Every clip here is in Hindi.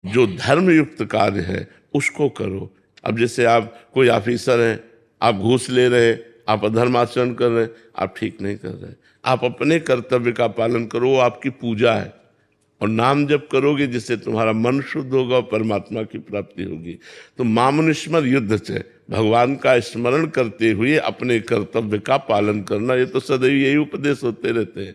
जो धर्मयुक्त कार्य है उसको करो। अब जैसे आप कोई ऑफिसर हैं, आप घूस ले रहे, आप अधर्माचरण कर रहे, आप ठीक नहीं कर रहे। आप अपने कर्तव्य का पालन करो, वो आपकी पूजा है। और नाम जप करोगे जिससे तुम्हारा मन शुद्ध होगा और परमात्मा की प्राप्ति होगी। तो मामुनिस्मर युद्ध से भगवान का स्मरण करते हुए अपने कर्तव्य का पालन करना, ये तो सदैव यही उपदेश होते रहते हैं।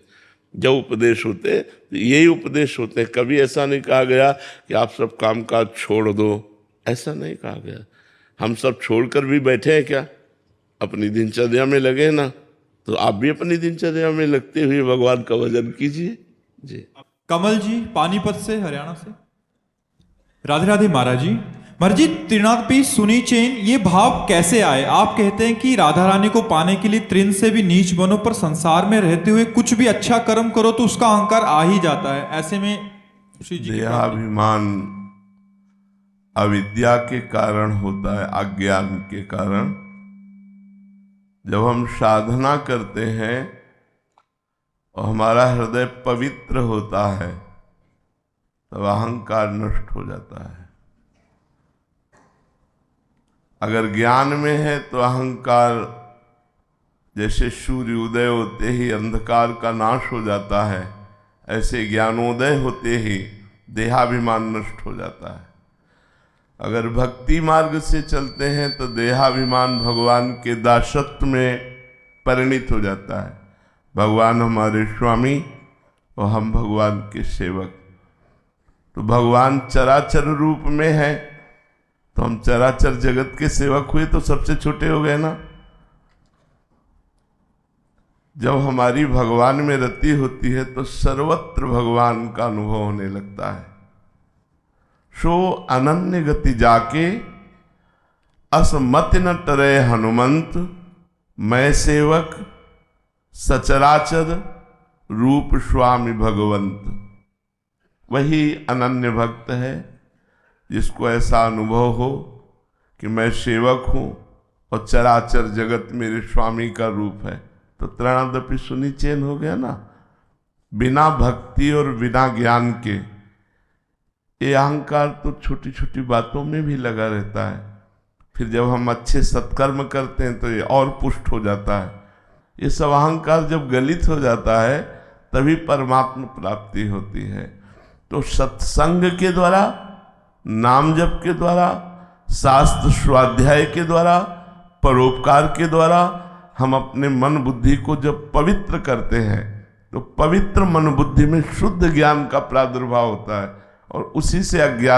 जब उपदेश होते तो यही उपदेश होते हैं। कभी ऐसा नहीं कहा गया कि आप सब काम काज छोड़ दो, ऐसा नहीं कहा गया। हम सब छोड़कर भी बैठे हैं क्या? अपनी दिनचर्या में लगे ना, तो आप भी अपनी दिनचर्या में लगते हुए भगवान का भजन कीजिए। जी। कमल जी पानीपत से, हरियाणा से। राधे राधे महाराज जी। महाराज जी, त्रिनाथपी सुनी चेन, ये भाव कैसे आए? आप कहते हैं कि राधा रानी को पाने के लिए तृण से भी नीच बनो, पर संसार में रहते हुए कुछ भी अच्छा कर्म करो तो उसका अहंकार आ ही जाता है। ऐसे में श्री जी देहाभिमान अविद्या के कारण होता है, अज्ञान के कारण। जब हम साधना करते हैं और हमारा हृदय पवित्र होता है तब अहंकार नष्ट हो जाता है। अगर ज्ञान में है तो अहंकार, जैसे सूर्य उदय होते ही अंधकार का नाश हो जाता है, ऐसे ज्ञानोदय होते ही देहाभिमान नष्ट हो जाता है। अगर भक्ति मार्ग से चलते हैं तो देहाभिमान भगवान के दासत्व में परिणित हो जाता है। भगवान हमारे स्वामी और हम भगवान के सेवक। तो भगवान चराचर रूप में है तो हम चराचर जगत के सेवक हुए तो सबसे छोटे हो गए ना। जब हमारी भगवान में रति होती है तो सर्वत्र भगवान का अनुभव होने लगता है। सो अनन्य गति जाके असमति न टरे हनुमंत, मैं सेवक सचराचर रूप स्वामी भगवंत। वही अनन्य भक्त है जिसको ऐसा अनुभव हो कि मैं सेवक हूं और चराचर जगत मेरे स्वामी का रूप है। तो त्रिनादपि सुनी चैन हो गया ना। बिना भक्ति और बिना ज्ञान के ये अहंकार तो छोटी छोटी बातों में भी लगा रहता है। फिर जब हम अच्छे सत्कर्म करते हैं तो ये और पुष्ट हो जाता है। ये सब अहंकार जब गलित हो जाता है तभी परमात्मा प्राप्ति होती है। तो सत्संग के द्वारा, नाम जप के द्वारा, शास्त्र स्वाध्याय के द्वारा, परोपकार के द्वारा हम अपने मन बुद्धि को जब पवित्र करते हैं तो पवित्र मन बुद्धि में शुद्ध ज्ञान का प्रादुर्भाव होता है और उसी से अज्ञान